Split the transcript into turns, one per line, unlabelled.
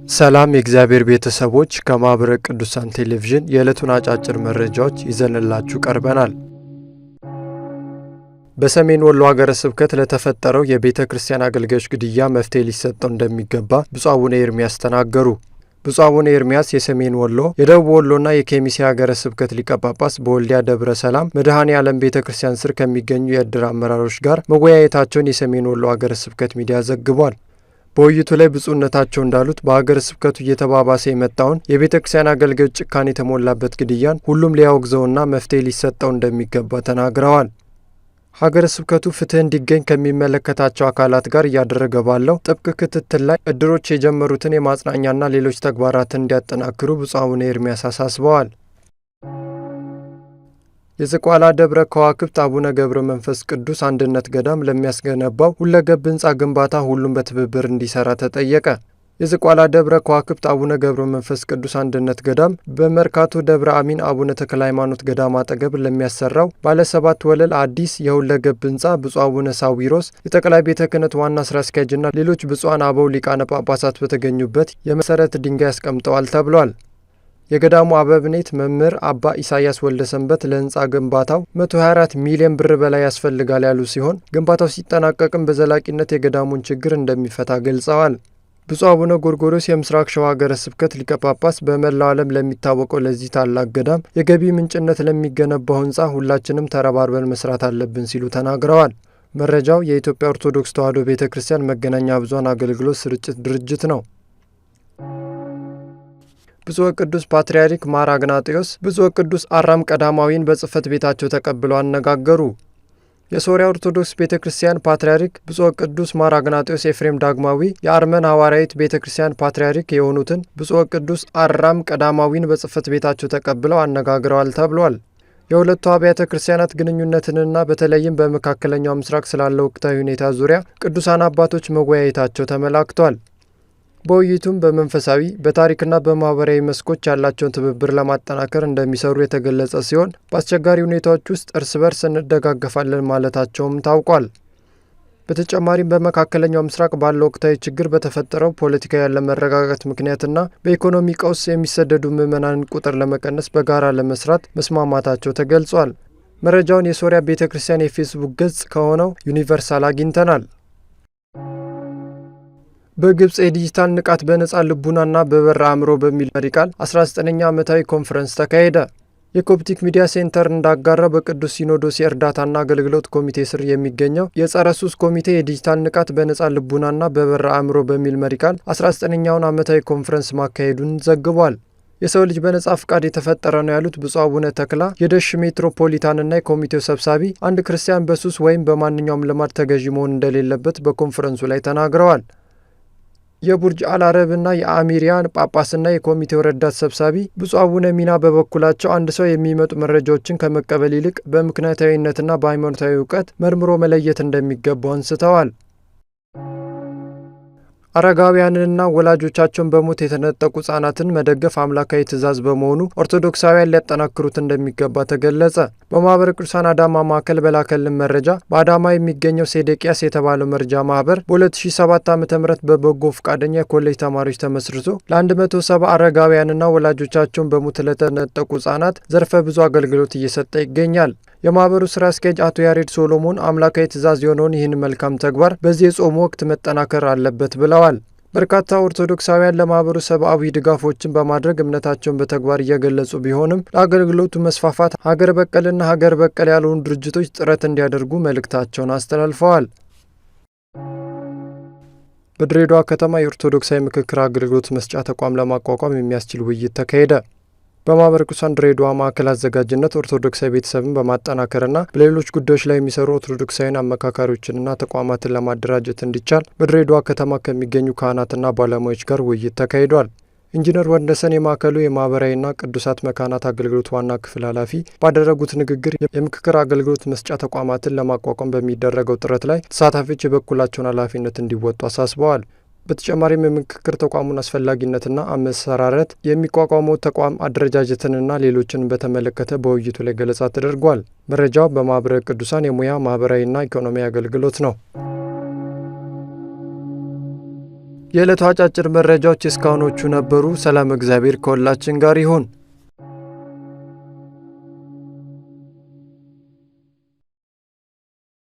ሰላም የእግዚአብሔር ቤተሰቦች ከማኅበረ ቅዱሳን ቴሌቪዥን የዕለቱን አጫጭር መረጃዎች ይዘንላችሁ ቀርበናል። በሰሜን ወሎ ሀገረ ስብከት ለተፈጠረው የቤተ ክርስቲያን አገልጋዮች ግድያ መፍትሔ ሊሰጠው እንደሚገባ ብፁዕ አቡነ ኤርምያስ ተናገሩ። ብፁዕ አቡነ ኤርምያስ የሰሜን ወሎ፣ የደቡብ ወሎና የኬሚሴ ሀገረ ስብከት ሊቀ ጳጳስ በወልዲያ ደብረ ሰላም መድኃኔ ዓለም ቤተ ክርስቲያን ስር ከሚገኙ የዕድር አመራሮች ጋር መወያየታቸውን የሰሜን ወሎ ሀገረ ስብከት ሚዲያ ዘግቧል። በውይይቱ ላይ ብፁዕነታቸው እንዳሉት በሀገረ ስብከቱ እየተባባሰ የመጣውን የቤተ ክርስቲያን አገልጋዮች ጭካኔ የተሞላበት ግድያን ሁሉም ሊያወግዘውና መፍትሔ ሊሰጠው እንደሚገባ ተናግረዋል። ሀገረ ስብከቱ ፍትሕ እንዲገኝ ከሚመለከታቸው አካላት ጋር እያደረገ ባለው ጥብቅ ክትትል ላይ ዕድሮች የጀመሩትን የማጽናኛና ሌሎች ተግባራትን እንዲያጠናክሩ ብፁዕ አቡነ ኤርምያስ አሳስበዋል። የዝቋላ ደብረ ከዋክብት አቡነ ገብረ መንፈስ ቅዱስ አንድነት ገዳም ለሚያስገነባው ሁለገብ ሕንፃ ግንባታ ሁሉም በትብብር እንዲሰራ ተጠየቀ። የዝቋላ ደብረ ከዋክብት አቡነ ገብረ መንፈስ ቅዱስ አንድነት ገዳም በመርካቶ ደብረ አሚን አቡነ ተክለ ሃይማኖት ገዳም አጠገብ ለሚያሰራው ባለ 7 ወለል አዲስ የሁለገብ ሕንፃ ብፁዕ አቡነ ሳዊሮስ የጠቅላይ ቤተ ክህነት ዋና ስራ አስኪያጅና ሌሎች ብፁዓን አበው ሊቃነ ጳጳሳት በተገኙበት የመሰረት ድንጋይ አስቀምጠዋል ተብሏል። የገዳሙ አበብኔት መምህር አባ ኢሳያስ ወልደ ሰንበት ለሕንፃ ግንባታው 124 ሚሊዮን ብር በላይ ያስፈልጋል ያሉ ሲሆን ግንባታው ሲጠናቀቅም በዘላቂነት የገዳሙን ችግር እንደሚፈታ ገልጸዋል። ብፁዕ አቡነ ጎርጎርዮስ የምስራቅ ሸዋ ሀገረ ስብከት ሊቀ ጳጳስ በመላው ዓለም ለሚታወቀው ለዚህ ታላቅ ገዳም የገቢ ምንጭነት ለሚገነባው ሕንፃ ሁላችንም ተረባርበን መስራት አለብን ሲሉ ተናግረዋል። መረጃው የኢትዮጵያ ኦርቶዶክስ ተዋሕዶ ቤተ ክርስቲያን መገናኛ ብዙኃን አገልግሎት ስርጭት ድርጅት ነው። ብፁዕ ቅዱስ ፓትርያርክ ማር አግናጢዮስ ብፁዕ ቅዱስ አራም ቀዳማዊን በጽሕፈት ቤታቸው ተቀብለው አነጋገሩ። የሶሪያ ኦርቶዶክስ ቤተ ክርስቲያን ፓትርያርክ ብፁዕ ቅዱስ ማር አግናጢዮስ ኤፍሬም ዳግማዊ የአርመን ሐዋርያዊት ቤተ ክርስቲያን ፓትርያርክ የሆኑትን ብፁዕ ቅዱስ አራም ቀዳማዊን በጽሕፈት ቤታቸው ተቀብለው አነጋግረዋል ተብሏል። የሁለቱ አብያተ ክርስቲያናት ግንኙነትንና በተለይም በመካከለኛው ምስራቅ ስላለው ወቅታዊ ሁኔታ ዙሪያ ቅዱሳን አባቶች መወያየታቸው ተመላክቷል። በውይይቱም በመንፈሳዊ በታሪክና በማህበራዊ መስኮች ያላቸውን ትብብር ለማጠናከር እንደሚሰሩ የተገለጸ ሲሆን በአስቸጋሪ ሁኔታዎች ውስጥ እርስ በርስ እንደጋገፋለን ማለታቸውም ታውቋል። በተጨማሪም በመካከለኛው ምስራቅ ባለው ወቅታዊ ችግር በተፈጠረው ፖለቲካዊ ያለመረጋጋት ምክንያትና በኢኮኖሚ ቀውስ የሚሰደዱ ምዕመናንን ቁጥር ለመቀነስ በጋራ ለመስራት መስማማታቸው ተገልጿል። መረጃውን የሶሪያ ቤተ ክርስቲያን የፌስቡክ ገጽ ከሆነው ዩኒቨርሳል አግኝተናል። በግብጽ የዲጂታል ንቃት በነጻ ልቡናና በበራ አእምሮ በሚል መሪ ቃል 19ኛ ዓመታዊ ኮንፈረንስ ተካሄደ። የኮፕቲክ ሚዲያ ሴንተር እንዳጋራው በቅዱስ ሲኖዶስ የእርዳታና አገልግሎት ኮሚቴ ስር የሚገኘው የጸረ ሱስ ኮሚቴ የዲጂታል ንቃት በነጻ ልቡናና በበራ አእምሮ በሚል መሪ ቃል 19ኛውን ዓመታዊ ኮንፈረንስ ማካሄዱን ዘግቧል። የሰው ልጅ በነጻ ፍቃድ የተፈጠረ ነው ያሉት ብፁዕ አቡነ ተክላ የደሽ ሜትሮፖሊታንና የኮሚቴው ሰብሳቢ አንድ ክርስቲያን በሱስ ወይም በማንኛውም ልማድ ተገዢ መሆን እንደሌለበት በኮንፈረንሱ ላይ ተናግረዋል። የቡርጅ አልአረብና የአሚሪያን ጳጳስና የኮሚቴው ረዳት ሰብሳቢ ብፁዕ አቡነ ሚና በበኩላቸው አንድ ሰው የሚመጡ መረጃዎችን ከመቀበል ይልቅ በምክንያታዊነትና በሃይማኖታዊ እውቀት መርምሮ መለየት እንደሚገባው አንስተዋል። አረጋውያንንና ወላጆቻቸውን በሞት የተነጠቁ ሕፃናትን መደገፍ አምላካዊ ትእዛዝ በመሆኑ ኦርቶዶክሳውያን ሊያጠናክሩት እንደሚገባ ተገለጸ። በማኅበረ ቅዱሳን አዳማ ማዕከል በላከልን መረጃ በአዳማ የሚገኘው ሴዴቅያስ የተባለው መርጃ ማኅበር በ2007 ዓ.ም በበጎ ፈቃደኛ የኮሌጅ ተማሪዎች ተመስርቶ ለ170 አረጋውያንና ወላጆቻቸውን በሞት ለተነጠቁ ሕፃናት ዘርፈ ብዙ አገልግሎት እየሰጠ ይገኛል። የማኅበሩ ሥራ አስኪያጅ አቶ ያሬድ ሶሎሞን አምላካዊ ትእዛዝ የሆነውን ይህን መልካም ተግባር በዚህ የጾም ወቅት መጠናከር አለበት ብለዋል። በርካታ ኦርቶዶክሳውያን ለማኅበሩ ሰብአዊ ድጋፎችን በማድረግ እምነታቸውን በተግባር እየገለጹ ቢሆንም ለአገልግሎቱ መስፋፋት ሀገር በቀልና ሀገር በቀል ያልሆኑ ድርጅቶች ጥረት እንዲያደርጉ መልእክታቸውን አስተላልፈዋል። በድሬዳዋ ከተማ የኦርቶዶክሳዊ ምክክር አገልግሎት መስጫ ተቋም ለማቋቋም የሚያስችል ውይይት ተካሄደ። በማኅበረ ቅዱሳን ድሬዳዋ ማዕከል አዘጋጅነት ኦርቶዶክሳዊ ቤተሰብን በማጠናከርና በሌሎች ጉዳዮች ላይ የሚሰሩ ኦርቶዶክሳዊን አመካካሪዎችንና ተቋማትን ለማደራጀት እንዲቻል በድሬዳዋ ከተማ ከሚገኙ ካህናትና ባለሙያዎች ጋር ውይይት ተካሂዷል። ኢንጂነር ወንደሰን የማዕከሉ የማኅበራዊና ቅዱሳት መካናት አገልግሎት ዋና ክፍል ኃላፊ ባደረጉት ንግግር የምክክር አገልግሎት መስጫ ተቋማትን ለማቋቋም በሚደረገው ጥረት ላይ ተሳታፊዎች የበኩላቸውን ኃላፊነት እንዲወጡ አሳስበዋል። በተጨማሪም የምክክር ተቋሙን አስፈላጊነትና አመሰራረት የሚቋቋመው ተቋም አደረጃጀትንና ሌሎችን በተመለከተ በውይይቱ ላይ ገለጻ ተደርጓል። መረጃው በማኅበረ ቅዱሳን የሙያ ማኅበራዊና ኢኮኖሚያዊ አገልግሎት ነው። የዕለቱ አጫጭር መረጃዎች እስካሁኖቹ ነበሩ። ሰላም እግዚአብሔር ከሁላችን ጋር ይሁን።